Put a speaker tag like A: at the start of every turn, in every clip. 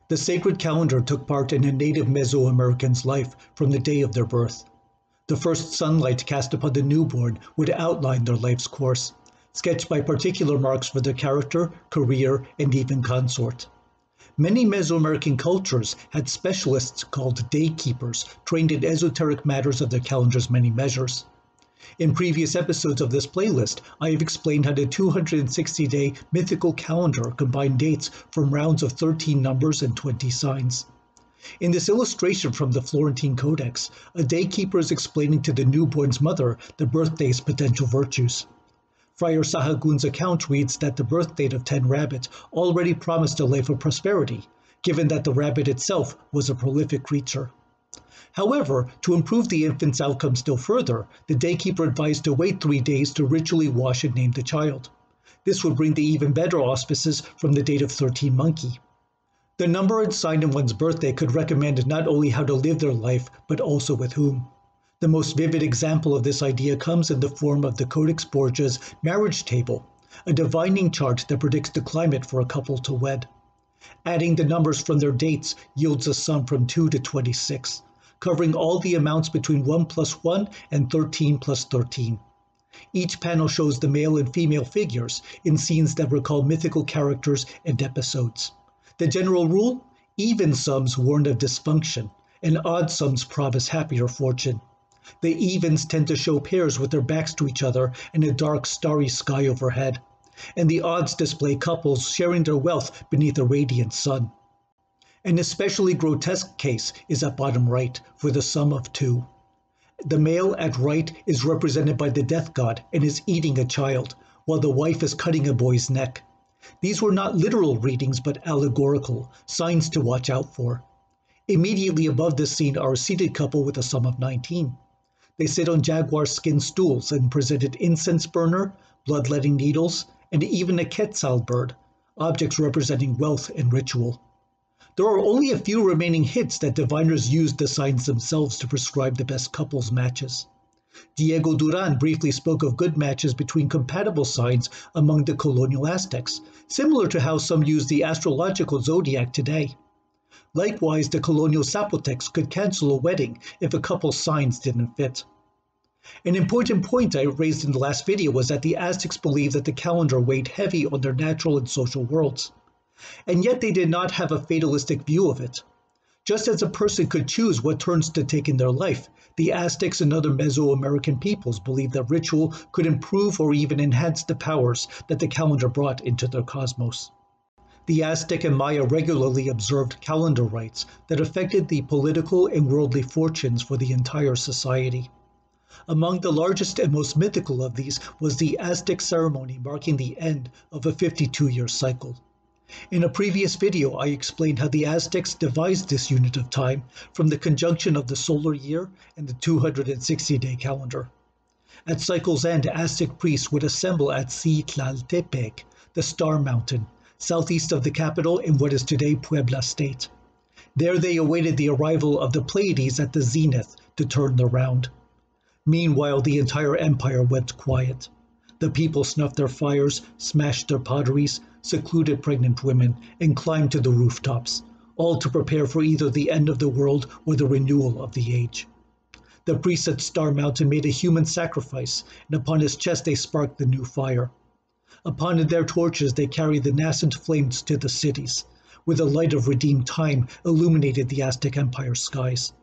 A: The sacred calendar took part in a native Mesoamerican's life from the day of their birth. The first sunlight cast upon the newborn would outline their life's course, sketched by particular marks for their character, career, and even consort. Many Mesoamerican cultures had specialists called daykeepers trained in esoteric matters of their calendar's many measures. In previous episodes of this playlist, I have explained how the 260-day mythical calendar combined dates from rounds of 13 numbers and 20 signs. In this illustration from the Florentine Codex, a daykeeper is explaining to the newborn's mother the birthday's potential virtues. Friar Sahagun's account reads that the birth date of 10 rabbits already promised a life of prosperity, given that the rabbit itself was a prolific creature. However, to improve the infant's outcome still further, the daykeeper advised to wait 3 days to ritually wash and name the child. This would bring the even better auspices from the date of 13 monkey. The number and sign in one's birthday could recommend not only how to live their life, but also with whom. The most vivid example of this idea comes in the form of the Codex Borgia's marriage table, a divining chart that predicts the climate for a couple to wed. Adding the numbers from their dates yields a sum from 2 to 26, covering all the amounts between 1 plus 1 and 13 plus 13. Each panel shows the male and female figures in scenes that recall mythical characters and episodes. The general rule? Even sums warn of dysfunction, and odd sums promise happier fortune. The evens tend to show pairs with their backs to each other and a dark, starry sky overhead, and the odds display couples sharing their wealth beneath a radiant sun. An especially grotesque case is at bottom right, for the sum of 2. The male at right is represented by the death god and is eating a child, while the wife is cutting a boy's neck. These were not literal readings, but allegorical, signs to watch out for. Immediately above this scene are a seated couple with a sum of 19. They sit on jaguar skin stools and presented incense burner, bloodletting needles, and even a quetzal bird, objects representing wealth and ritual. There are only a few remaining hints that diviners used the signs themselves to prescribe the best couples matches. Diego Duran briefly spoke of good matches between compatible signs among the colonial Aztecs, similar to how some use the astrological zodiac today. Likewise, the colonial Zapotecs could cancel a wedding if a couple's signs didn't fit. An important point I raised in the last video was that the Aztecs believed that the calendar weighed heavy on their natural and social worlds. And yet they did not have a fatalistic view of it. Just as a person could choose what turns to take in their life, the Aztecs and other Mesoamerican peoples believed that ritual could improve or even enhance the powers that the calendar brought into their cosmos. The Aztec and Maya regularly observed calendar rites that affected the political and worldly fortunes for the entire society. Among the largest and most mythical of these was the Aztec ceremony marking the end of a 52-year cycle. In a previous video, I explained how the Aztecs devised this unit of time from the conjunction of the solar year and the 260-day calendar. At cycle's end, Aztec priests would assemble at Citlaltepec, the Star Mountain, southeast of the capital in what is today Puebla State. There they awaited the arrival of the Pleiades at the zenith to turn the round. Meanwhile, the entire empire went quiet. The people snuffed their fires, smashed their potteries, secluded pregnant women, and climbed to the rooftops, all to prepare for either the end of the world or the renewal of the age. The priests at Star Mountain made a human sacrifice, and upon his chest they sparked the new fire. Upon their torches they carried the nascent flames to the cities, where the light of redeemed time illuminated the Aztec Empire's skies.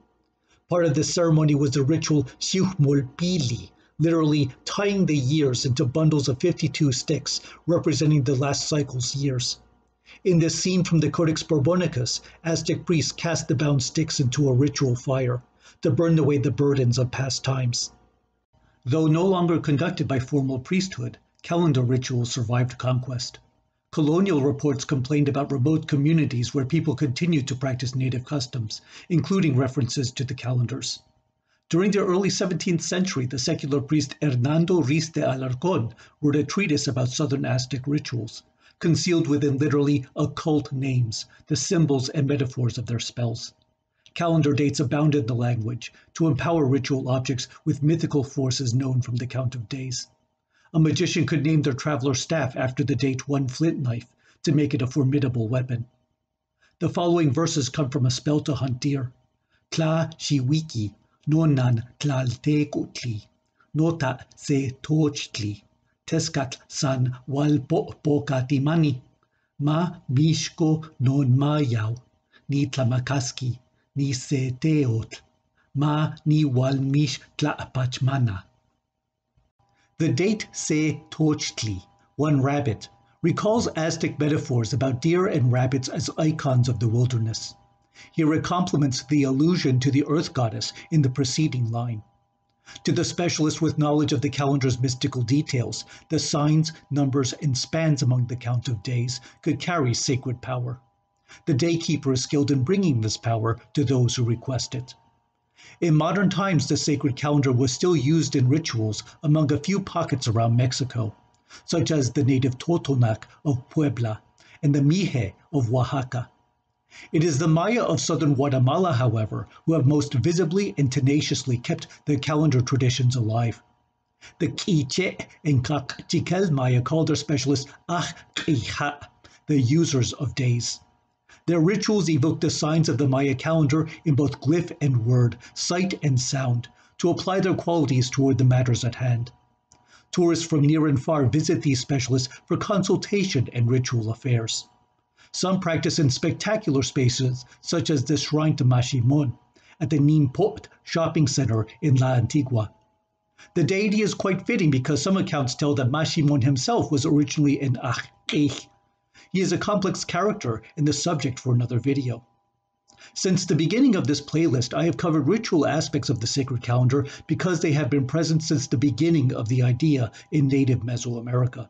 A: Part of this ceremony was the ritual Xiuhmolpili, literally tying the years into bundles of 52 sticks, representing the last cycle's years. In this scene from the Codex Borbonicus, Aztec priests cast the bound sticks into a ritual fire to burn away the burdens of past times. Though no longer conducted by formal priesthood, calendar rituals survived conquest. Colonial reports complained about remote communities where people continued to practice native customs, including references to the calendars. During the early 17th century, the secular priest Hernando Riz de Alarcón wrote a treatise about southern Aztec rituals, concealed within literally occult names, the symbols and metaphors of their spells. Calendar dates abounded in the language to empower ritual objects with mythical forces known from the count of days. A magician could name their traveler's staff after the date one flint knife to make it a formidable weapon. The following verses come from a spell to hunt deer. Tla shiwiki, nonan tlaltekutli, nota se tochtli, teskat san walpokatimani, ma mishko non mayau, ni tlamakaski, ni se teotl, ma ni walmish tlapachmana. The date se tochtli, one rabbit, recalls Aztec metaphors about deer and rabbits as icons of the wilderness. Here it complements the allusion to the earth goddess in the preceding line. To the specialist with knowledge of the calendar's mystical details, the signs, numbers, and spans among the count of days could carry sacred power. The daykeeper is skilled in bringing this power to those who request it. In modern times, the sacred calendar was still used in rituals among a few pockets around Mexico, such as the native Totonac of Puebla and the Mije of Oaxaca. It is the Maya of southern Guatemala, however, who have most visibly and tenaciously kept the calendar traditions alive. The Quiche and Kaqchikel-Maya called their specialists Achija, the users of days. Their rituals evoke the signs of the Maya calendar in both glyph and word, sight and sound, to apply their qualities toward the matters at hand. Tourists from near and far visit these specialists for consultation and ritual affairs. Some practice in spectacular spaces, such as the Shrine to Mashimon at the Nimpot shopping center in La Antigua. The deity is quite fitting because some accounts tell that Mashimon himself was originally an Achij. He is a complex character and the subject for another video. Since the beginning of this playlist, I have covered ritual aspects of the sacred calendar because they have been present since the beginning of the idea in native Mesoamerica.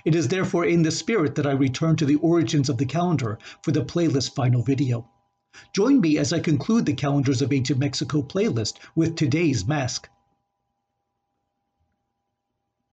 A: It is therefore in this spirit that I return to the origins of the calendar for the playlist final video. Join me as I conclude the Calendars of Ancient Mexico playlist with today's mask.